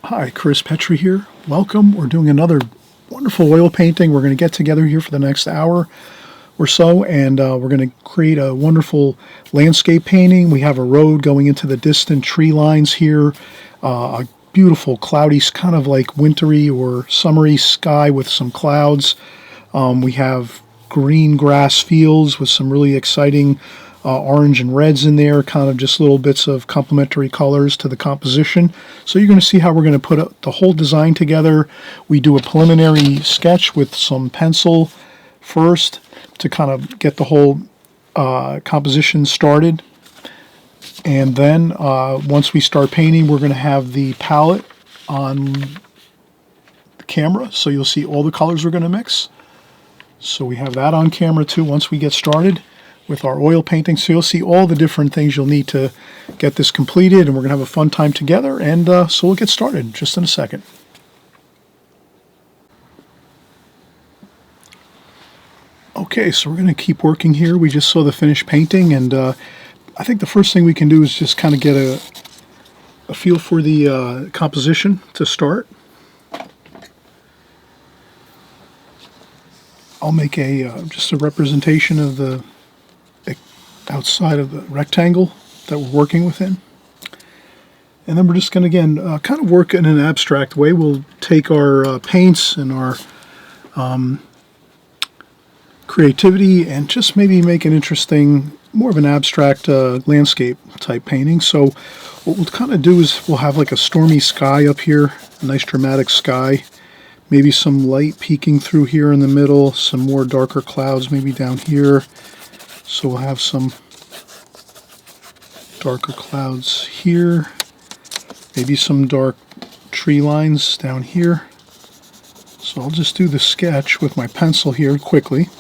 Hi, Chris Petri here. Welcome. We're doing another wonderful oil painting. We're going to get together here for the next hour or so, and we're going to create a wonderful landscape painting. We have a road going into the distant tree lines here, a beautiful cloudy, kind of like wintry or summery sky with some clouds. We have green grass fields with some really exciting orange and reds in there, kind of just little bits of complementary colors to the composition. So you're going to see how we're going to put the whole design together. We do a preliminary sketch with some pencil first to kind of get the whole composition started. And then once we start painting, we're going to have the palette on the camera, so you'll see all the colors we're going to mix. So we have that on camera too once we get started with our oil painting. So you'll see all the different things you'll need to get this completed, and we're going to have a fun time together. And so we'll get started just in a second. Okay, so we're going to keep working here. We just saw the finished painting, and I think the first thing we can do is just kind of get a feel for the composition to start. I'll make just a representation of the outside of the rectangle that we're working within. And then we're just going to, again, kind of work in an abstract way. We'll take our paints and our creativity and just maybe make an interesting, more of an abstract landscape type painting. So what we'll kind of do is we'll have like a stormy sky up here, a nice dramatic sky, maybe some light peeking through here in the middle, some more darker clouds maybe down here. So we'll have some darker clouds here, maybe some dark tree lines down here. So I'll just do the sketch with my pencil here quickly.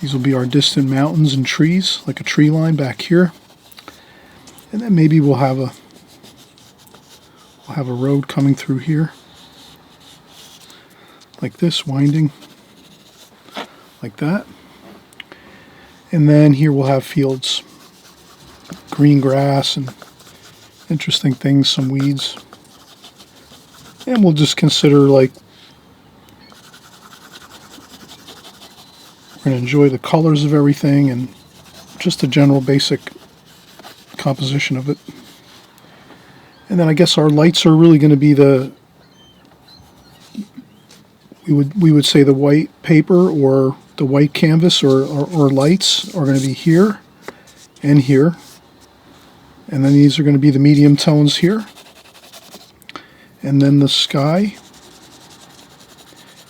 These will be our distant mountains and trees, like a tree line back here. And then maybe we'll have a road coming through here, like this, winding like that. And then here we'll have fields, green grass and interesting things, some weeds. And we'll just consider, like, we're going to enjoy the colors of everything and just a general basic composition of it. And then I guess our lights are really going to be we would say the white paper or the white canvas or lights are going to be here and here. And then these are going to be the medium tones here. And then the sky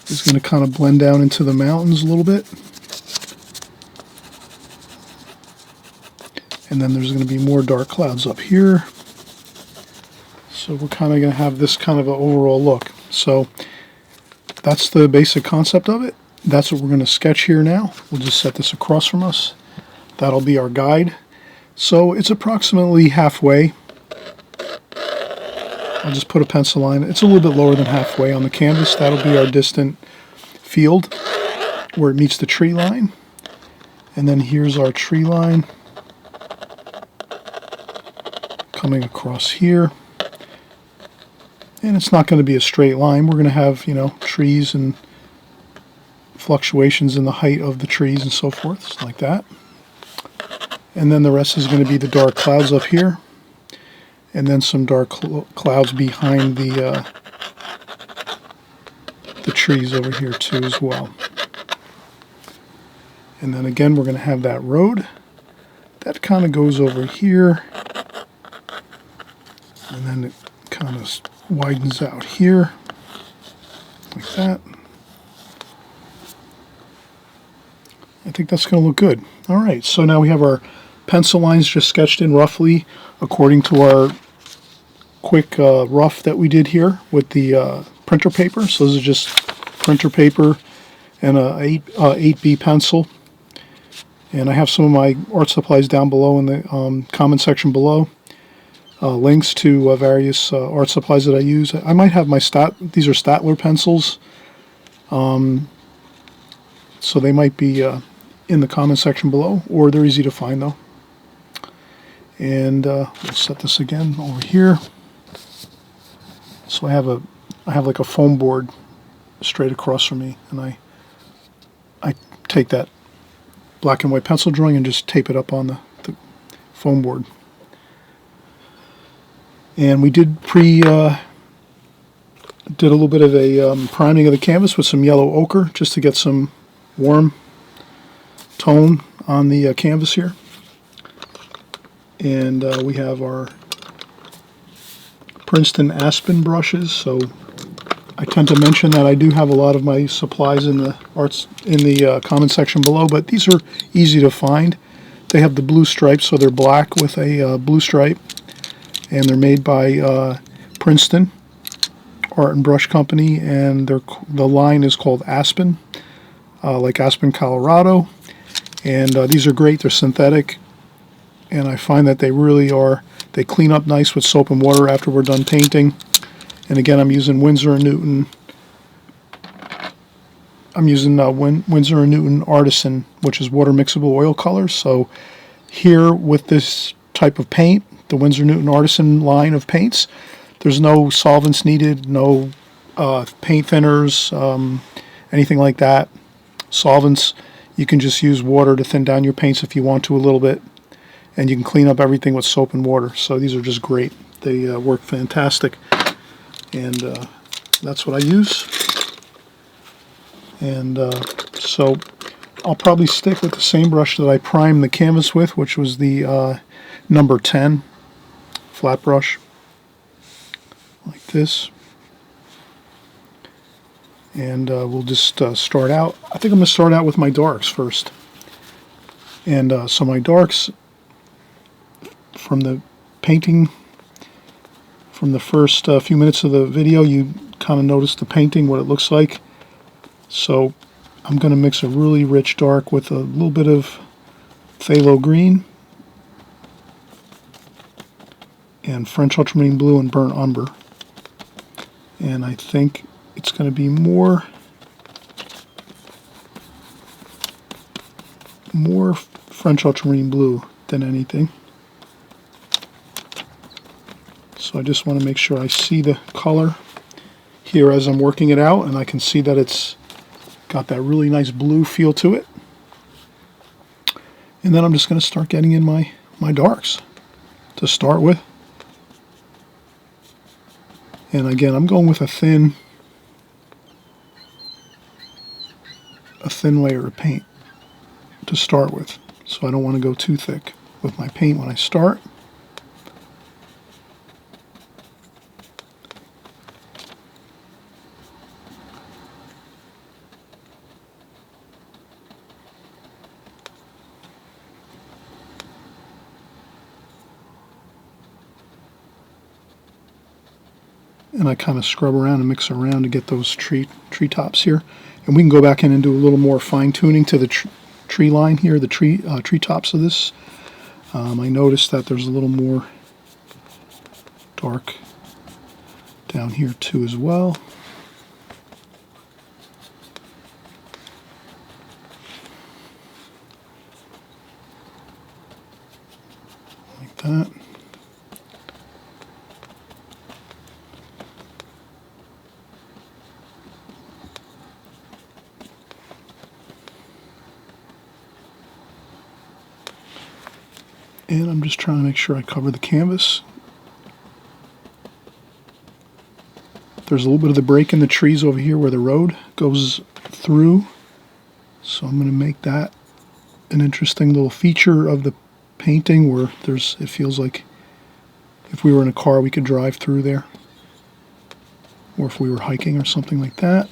is going to kind of blend down into the mountains a little bit. And then there's going to be more dark clouds up here. So we're kind of going to have this kind of an overall look. So that's the basic concept of it. That's what we're going to sketch here now. We'll just set this across from us. That'll be our guide. So it's approximately halfway. I'll just put a pencil line. It's a little bit lower than halfway on the canvas. That'll be our distant field where it meets the tree line. And then here's our tree line coming across here. And it's not going to be a straight line. We're going to have, trees and fluctuations in the height of the trees and so forth, like that. And then the rest is going to be the dark clouds up here. And then some dark clouds behind the trees over here too as well. And then again, we're going to have that road. That kind of goes over here. And then it kind of widens out here, like that. I think that's going to look good. All right, so now we have our pencil lines just sketched in roughly according to our quick rough that we did here with the printer paper. So this is just printer paper and a 8B pencil. And I have some of my art supplies down below in the comment section below. Links to various art supplies that I use. I might have these are Statler pencils. So they might be in the comment section below, or they're easy to find though. And we'll set this again over here. So I have like a foam board straight across from me, and I take that black and white pencil drawing and just tape it up on the foam board. And we did a little bit of a priming of the canvas with some yellow ochre just to get some warm tone on the canvas here. And we have our Princeton Aspen brushes. So I tend to mention that I do have a lot of my supplies in the comment section below, but these are easy to find. They have the blue stripes, so they're black with a blue stripe, and they're made by Princeton Art and Brush Company, and the line is called Aspen, like Aspen, Colorado. And these are great. They're synthetic, and I find that they really are. They clean up nice with soap and water after we're done painting. And again, I'm using Winsor & Newton. I'm using Winsor & Newton Artisan, which is water mixable oil colors. So here with this type of paint, the Winsor & Newton Artisan line of paints, there's no solvents needed, no paint thinners, anything like that. Solvents, you can just use water to thin down your paints if you want to a little bit, and you can clean up everything with soap and water. So these are just great. They work fantastic, and that's what I use. And so I'll probably stick with the same brush that I primed the canvas with, which was the number 10 flat brush, like this. And we'll just start out. I think I'm going to start out with my darks first. And so my darks, from the painting, from the first few minutes of the video, you kind of notice the painting, what it looks like. So I'm going to mix a really rich dark with a little bit of phthalo green and French ultramarine blue and burnt umber. And I think it's going to be more French ultramarine blue than anything. So I just want to make sure I see the color here as I'm working it out, and I can see that it's got that really nice blue feel to it. And then I'm just going to start getting in my darks to start with. And again, I'm going with a thin layer of paint to start with. So I don't want to go too thick with my paint when I start. And I kind of scrub around and mix around to get those tree tops here. And we can go back in and do a little more fine tuning to the tree line here, the tree tops of this. I noticed that there's a little more dark down here too as well. Like that. And I'm just trying to make sure I cover the canvas. There's a little bit of the break in the trees over here where the road goes through. So I'm going to make that an interesting little feature of the painting where it feels like if we were in a car we could drive through there. Or if we were hiking or something like that.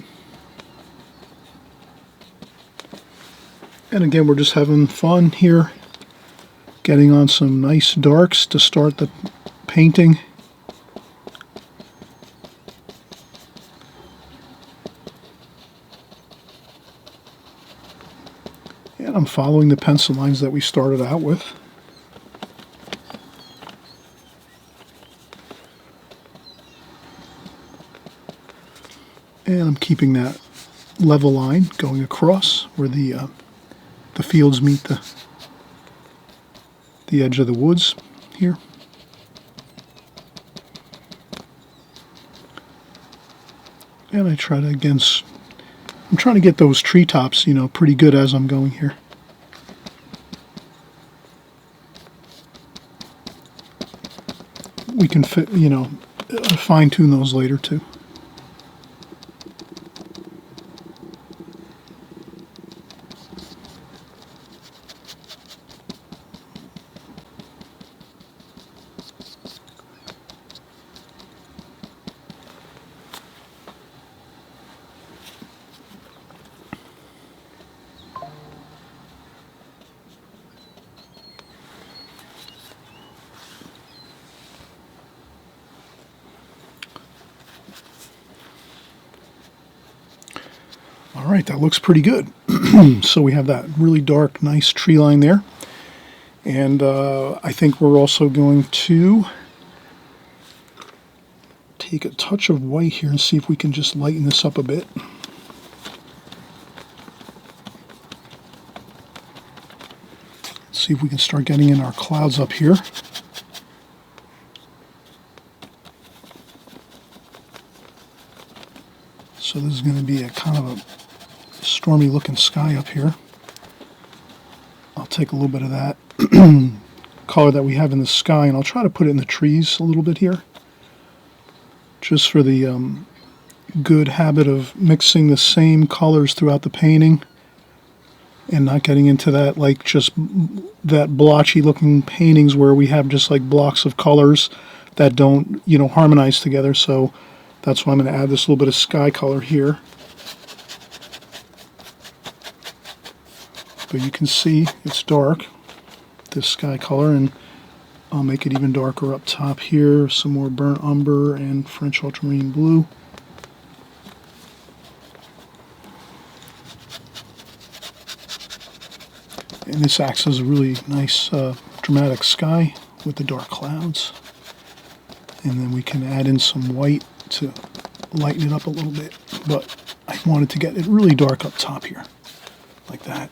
And again, we're just having fun here, getting on some nice darks to start the painting. And I'm following the pencil lines that we started out with. And I'm keeping that level line going across where the fields meet the edge of the woods here. And I try to, again, I'm trying to get those treetops, you know, pretty good as I'm going here. We can fit, you know, fine tune those later too. All right, that looks pretty good. So we have that really dark, nice tree line there. And I think we're also going to take a touch of white here and see if we can just lighten this up a bit. See if we can start getting in our clouds up here. So this is going to be a kind of a stormy looking sky up here. I'll take a little bit of that color that we have in the sky and I'll try to put it in the trees a little bit here, just for the good habit of mixing the same colors throughout the painting and not getting into that, like, just that blotchy looking paintings where we have just like blocks of colors that don't, you know, harmonize together. So that's why I'm going to add this little bit of sky color here. But you can see it's dark, this sky color, and I'll make it even darker up top here. Some more burnt umber and French ultramarine blue. And this acts as a really nice dramatic sky with the dark clouds. And then we can add in some white to lighten it up a little bit. But I wanted to get it really dark up top here, like that.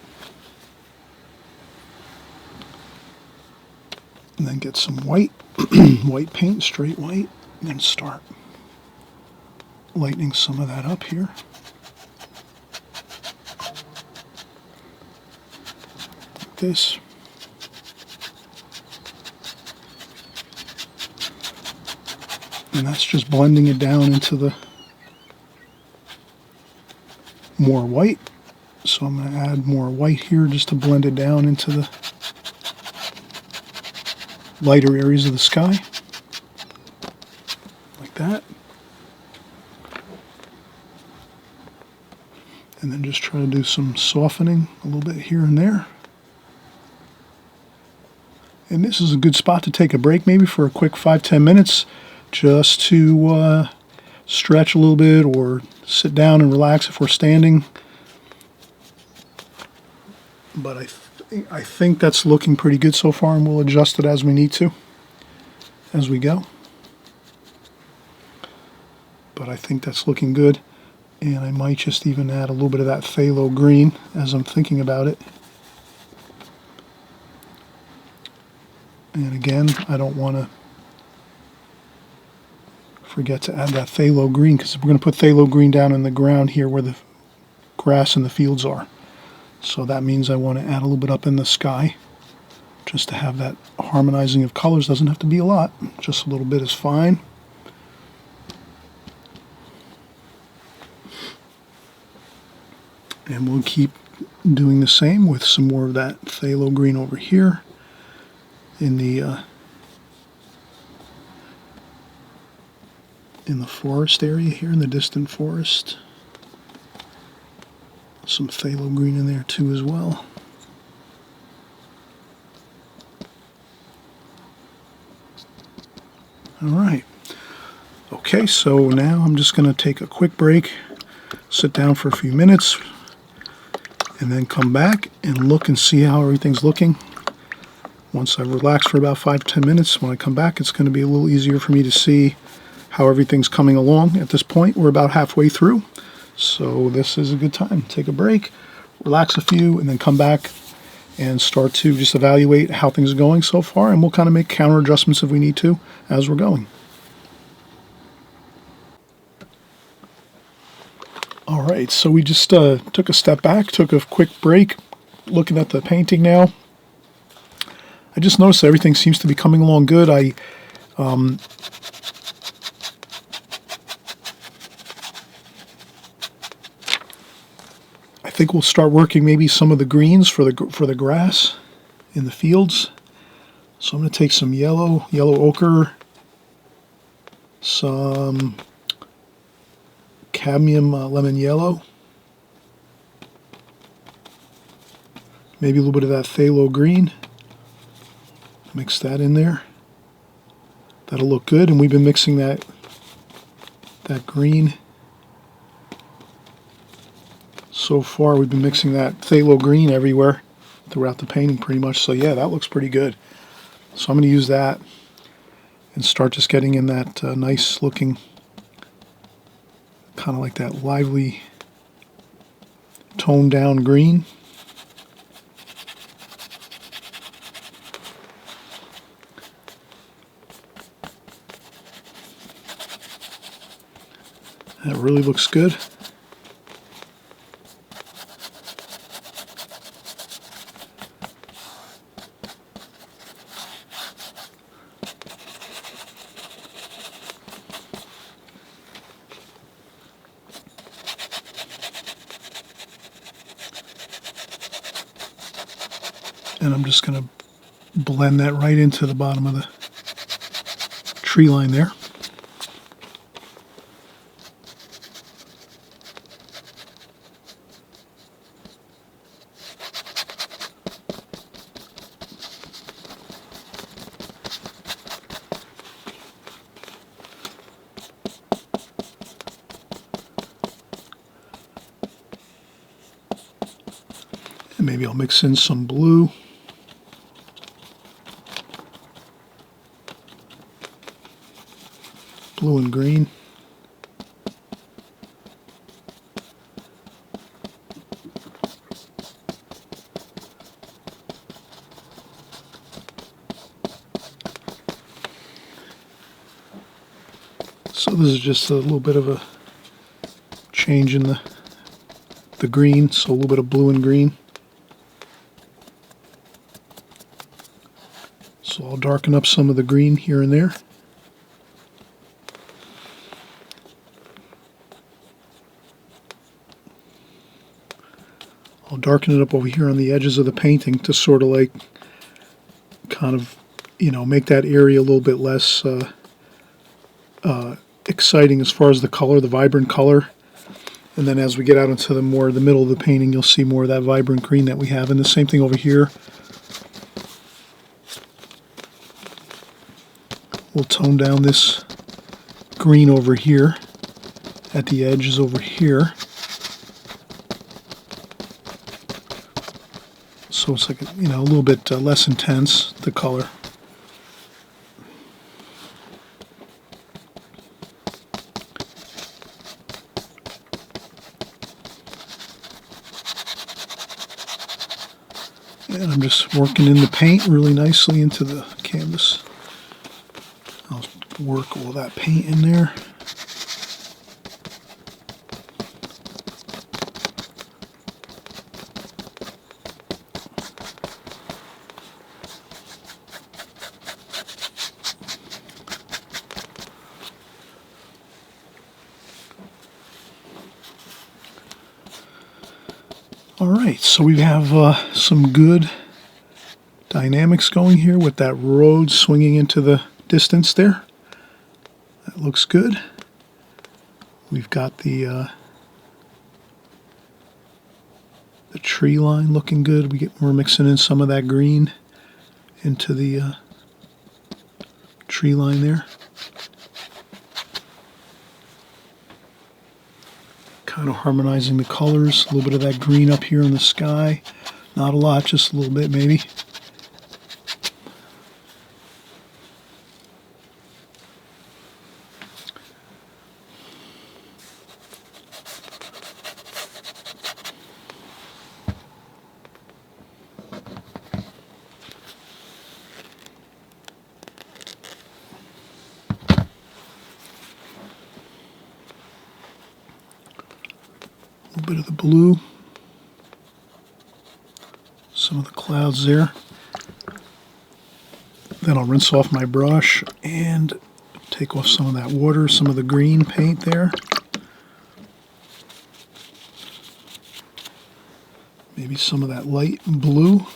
And then get some white, white paint, straight white, and then start lightening some of that up here. Like this. And that's just blending it down into the more white. So I'm going to add more white here just to blend it down into the lighter areas of the sky, like that. And then just try to do some softening a little bit here and there. And this is a good spot to take a break, maybe for a quick 5-10 minutes, just to stretch a little bit or sit down and relax if we're standing. But I think that's looking pretty good so far, and we'll adjust it as we need to, as we go. But I think that's looking good, and I might just even add a little bit of that phthalo green as I'm thinking about it. And again, I don't want to forget to add that phthalo green, because we're going to put phthalo green down in the ground here where the grass and the fields are. So that means I want to add a little bit up in the sky, just to have that harmonizing of colors. Doesn't have to be a lot, just a little bit is fine. And we'll keep doing the same with some more of that phthalo green over here in the forest area here, in the distant forest. Some phthalo green in there too as well. All right. Okay, so now I'm just going to take a quick break, sit down for a few minutes, and then come back and look and see how everything's looking. Once I've relaxed for about 5-10 minutes, when I come back, it's going to be a little easier for me to see how everything's coming along. At this point, we're about halfway through. So this is a good time. Take a break, relax a few, and then come back and start to just evaluate how things are going so far, and we'll kind of make counter adjustments if we need to as we're going. All right, so we just took a step back, took a quick break, looking at the painting now. I just noticed that everything seems to be coming along good. I think we'll start working maybe some of the greens for the grass in the fields. So I'm going to take some yellow ochre, some cadmium lemon yellow, maybe a little bit of that phthalo green. Mix that in there. That'll look good, and we've been mixing that green. So far, we've been mixing that phthalo green everywhere throughout the painting pretty much. So yeah, that looks pretty good. So I'm going to use that and start just getting in that nice looking, kind of like that lively, toned down green. That really looks good. And I'm just going to blend that right into the bottom of the tree line there. And maybe I'll mix in some blue. Blue and green. So this is just a little bit of a change in the green, so a little bit of blue and green. So I'll darken up some of the green here and there. I'll darken it up over here on the edges of the painting to sort of like kind of, make that area a little bit less exciting as far as the color, the vibrant color. And then as we get out into the middle of the painting, you'll see more of that vibrant green that we have. And the same thing over here. We'll tone down this green over here at the edges over here. So it's like, a little bit less intense, the color. And I'm just working in the paint really nicely into the canvas. I'll work all that paint in there. All right, so we have some good dynamics going here with that road swinging into the distance there. That looks good. We've got the tree line looking good. We're mixing in some of that green into the tree line there. Kind of harmonizing the colors. A little bit of that green up here in the sky. Not a lot, just a little bit maybe. bit of the blue. Some of the clouds there. Then I'll rinse off my brush and take off some of that water, some of the green paint there. Maybe some of that light blue.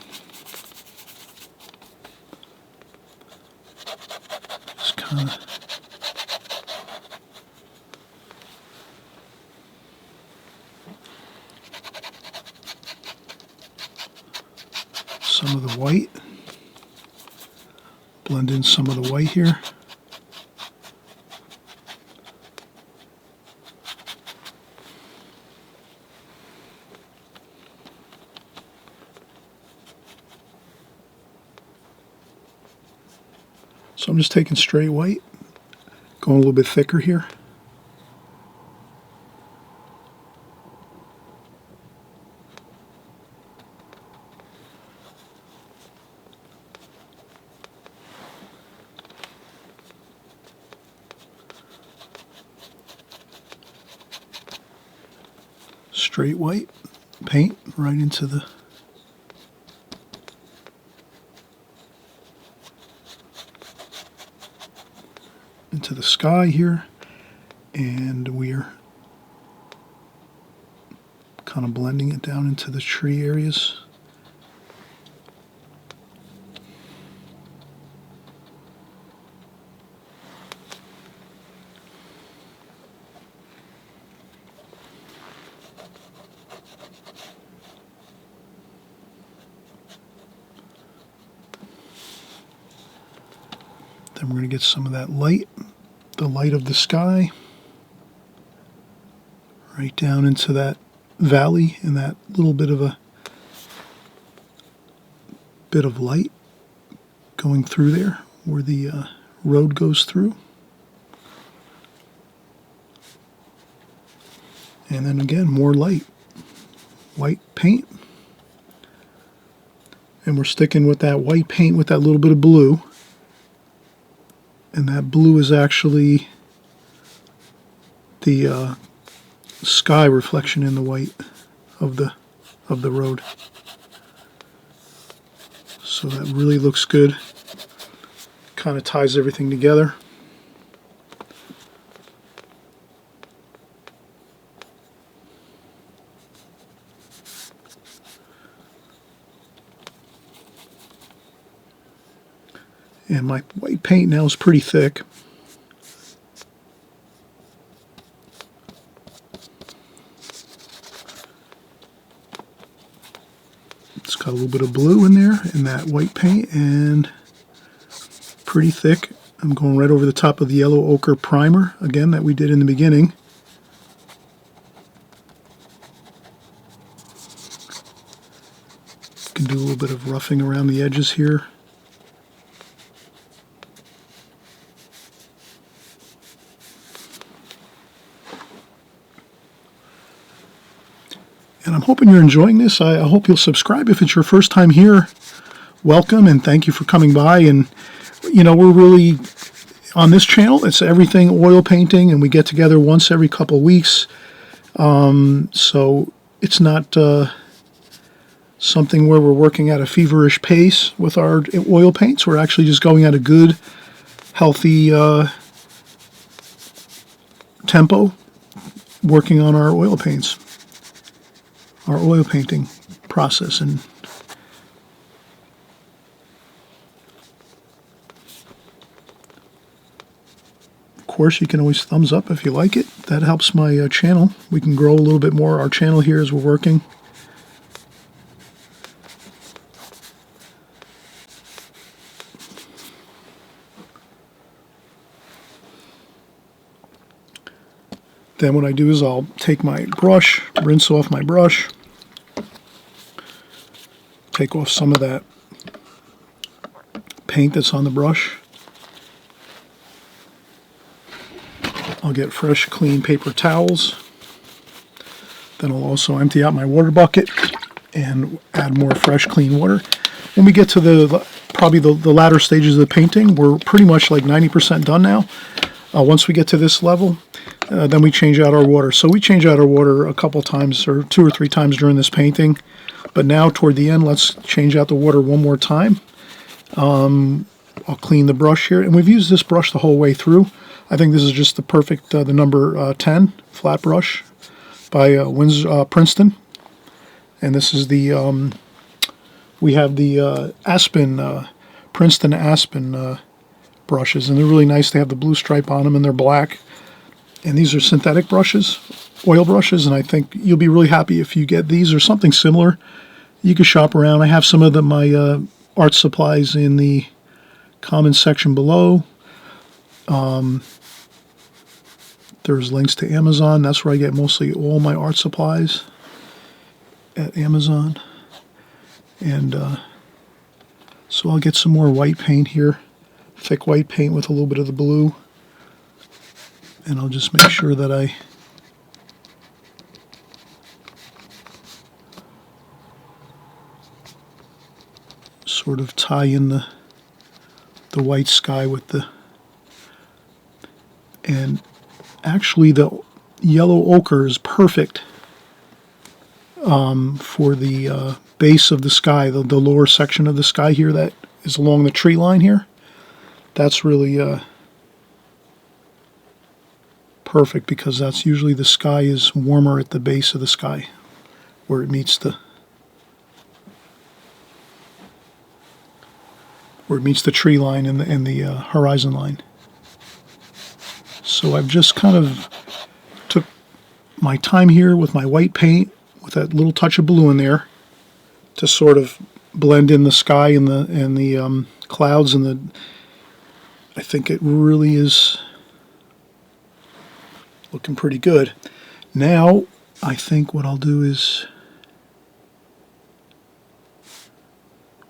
Just kind of some of the white. Blend in some of the white here. So I'm just taking straight white, going a little bit thicker here. Straight white paint right into the sky here, and we're kind of blending it down into the tree areas. Then we're going to get some of that light, the light of the sky, right down into that valley and that little bit of light going through there where the road goes through. And then again, more light, white paint. And we're sticking with that white paint with that little bit of blue. And that blue is actually the sky reflection in the white of the road. So that really looks good. Kind of ties everything together. And my white paint now is pretty thick. It's got a little bit of blue in there in that white paint and pretty thick. I'm going right over the top of the yellow ochre primer again that we did in the beginning. Can do a little bit of roughing around the edges here. And I'm hoping you're enjoying this. I hope you'll subscribe if it's your first time here. Welcome and thank you for coming by. And, you know, we're really, on this channel, it's everything oil painting, and we get together once every couple weeks. So it's not something where we're working at a feverish pace with our oil paints. We're actually just going at a good, healthy tempo, working on our oil paints. Our oil painting process. And of course you can always thumbs up if you like it. That helps my channel. We can grow a little bit more our channel here as we're working. Then what I do is I'll take my brush, rinse off my brush, take off some of that paint that's on the brush. I'll get fresh, clean paper towels. Then I'll also empty out my water bucket and add more fresh, clean water. When we get to probably the latter stages of the painting, we're pretty much like 90% done now. Once we get to this level, then we change out our water. So we change out our water a couple times, or 2 or 3 times during this painting. But now toward the end, let's change out the water one more time. I'll clean the brush here, and we've used this brush the whole way through. I think this is just the perfect, the number 10 flat brush by Princeton. And this is the, we have the Aspen, Princeton Aspen brushes, and they're really nice. They have the blue stripe on them, and they're black. And these are synthetic brushes, oil brushes, and I think you'll be really happy if you get these or something similar. You can shop around. I have some of my art supplies in the comments section below. There's links to Amazon. That's where I get mostly all my art supplies, at Amazon. And so I'll get some more white paint here, thick white paint with a little bit of the blue. And I'll just make sure that I sort of tie in the white sky with the, and actually the yellow ochre is perfect for the base of the sky, the lower section of the sky here that is along the tree line here. That's really perfect, because that's usually the sky is warmer at the base of the sky where it meets the tree line and the horizon line. So I've just kind of took my time here with my white paint with that little touch of blue in there to sort of blend in the sky and the clouds, and I think it really is looking pretty good. Now I think what I'll do is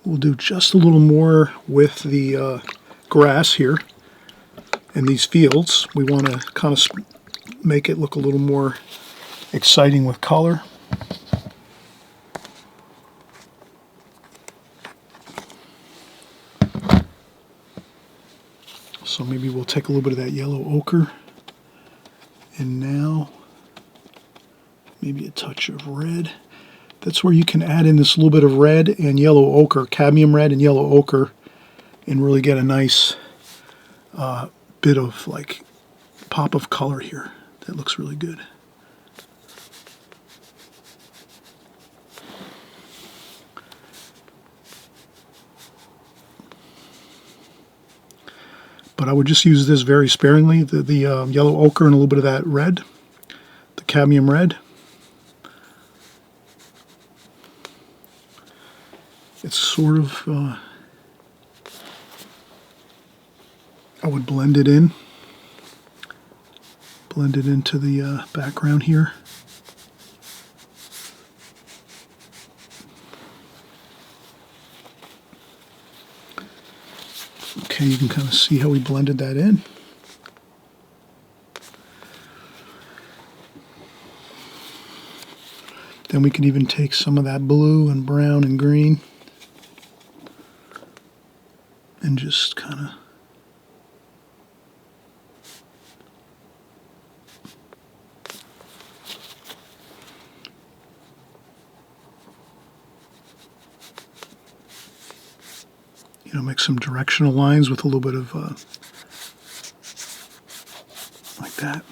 we'll do just a little more with the grass here in these fields. We want to kind of make it look a little more exciting with color. So maybe we'll take a little bit of that yellow ochre, and now maybe a touch of red. That's where you can add in this little bit of red and yellow ochre, cadmium red and yellow ochre, and really get a nice bit of like pop of color here. That looks really good. But I would just use this very sparingly, the yellow ochre and a little bit of that red, the cadmium red. It's sort of, I would blend it into the background here. Okay, you can kind of see how we blended that in. Then we can even take some of that blue and brown and green and just kind of make some directional lines with a little bit of like that.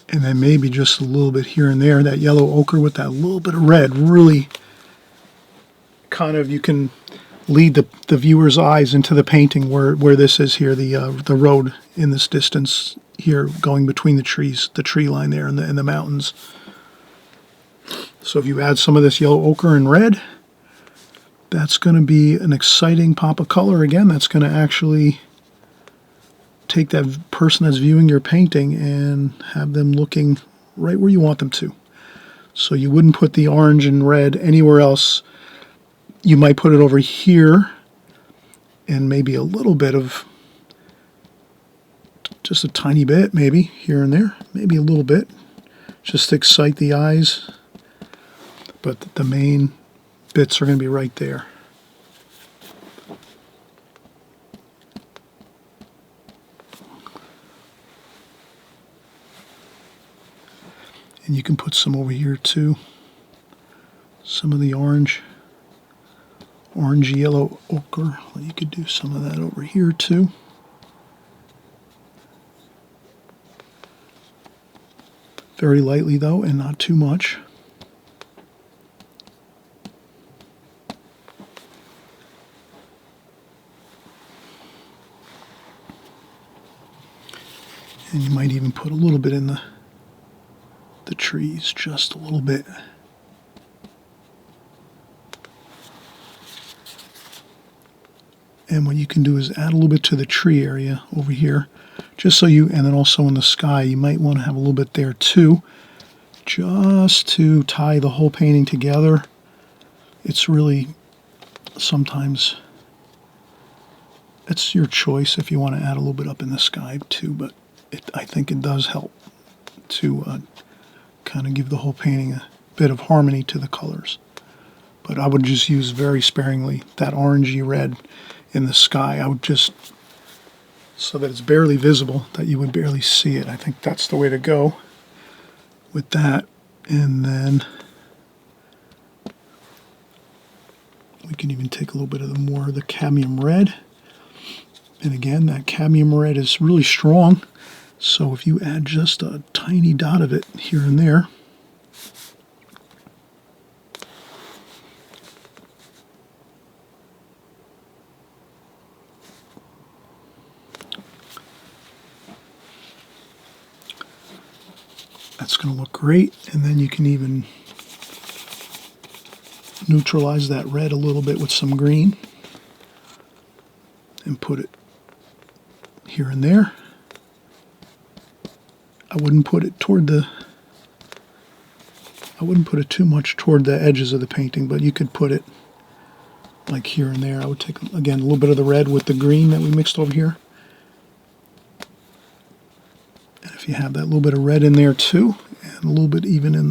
And then maybe just a little bit here and there, that yellow ochre with that little bit of red, really kind of, you can lead the viewer's eyes into the painting where this is here, the road in this distance here going between the trees, the tree line there and the mountains. So if you add some of this yellow ochre and red, that's going to be an exciting pop of color. Again, that's going to actually take that person that's viewing your painting and have them looking right where you want them to. So you wouldn't put the orange and red anywhere else. You might put it over here and maybe a little bit of, just a tiny bit, maybe here and there, maybe a little bit, just to excite the eyes. But the main bits are going to be right there. And you can put some over here too. Some of the orange yellow ochre. You could do some of that over here too. Very lightly though, and not too much. And you might even put a little bit in the trees, just a little bit. And what you can do is add a little bit to the tree area over here, just so you, and then also in the sky, you might want to have a little bit there too, just to tie the whole painting together. It's really, sometimes, it's your choice if you want to add a little bit up in the sky too, but I think it does help to kind of give the whole painting a bit of harmony to the colors. But I would just use very sparingly that orangey red in the sky. I would just, so that it's barely visible, that you would barely see it. I think that's the way to go with that. And then we can even take a little bit of the cadmium red. And again, that cadmium red is really strong. So if you add just a tiny dot of it here and there, that's going to look great. And then you can even neutralize that red a little bit with some green and put it here and there. I wouldn't put it toward the, I wouldn't put it too much toward the edges of the painting, but you could put it like here and there. I would take, again, a little bit of the red with the green that we mixed over here. And if you have that little bit of red in there too, and a little bit even in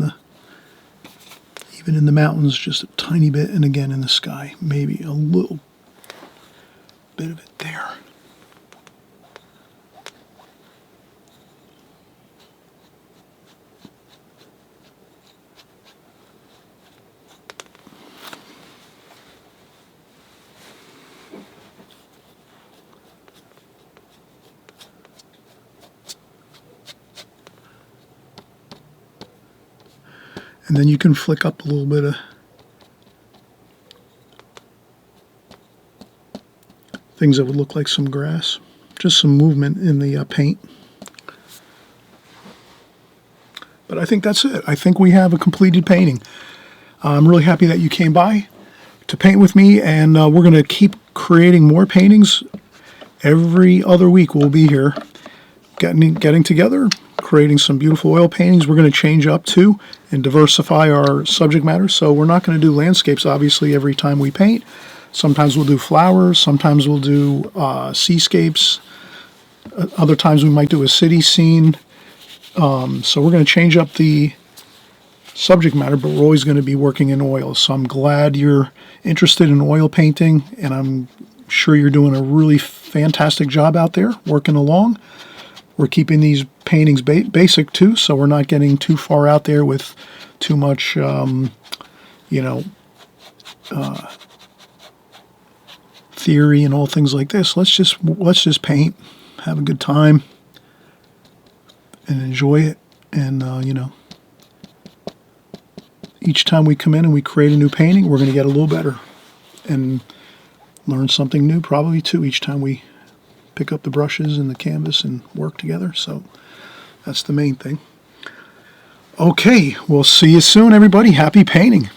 the mountains, just a tiny bit, and again in the sky, maybe a little bit of it there. And then you can flick up a little bit of things that would look like some grass. Just some movement in the paint. But I think that's it. I think we have a completed painting. I'm really happy that you came by to paint with me, and we're going to keep creating more paintings. Every other week we'll be here getting together, creating some beautiful oil paintings. We're going to change up too and diversify our subject matter. So we're not going to do landscapes, obviously, every time we paint. Sometimes we'll do flowers. Sometimes we'll do seascapes. Other times we might do a city scene. So we're going to change up the subject matter, but we're always going to be working in oil. So I'm glad you're interested in oil painting, and I'm sure you're doing a really fantastic job out there working along. We're keeping these paintings basic too, so we're not getting too far out there with too much, theory and all things like this. Let's just paint, have a good time, and enjoy it. And each time we come in and we create a new painting, we're going to get a little better and learn something new probably too each time we pick up the brushes and the canvas and work together. So that's the main thing. Okay, we'll see you soon, everybody. Happy painting.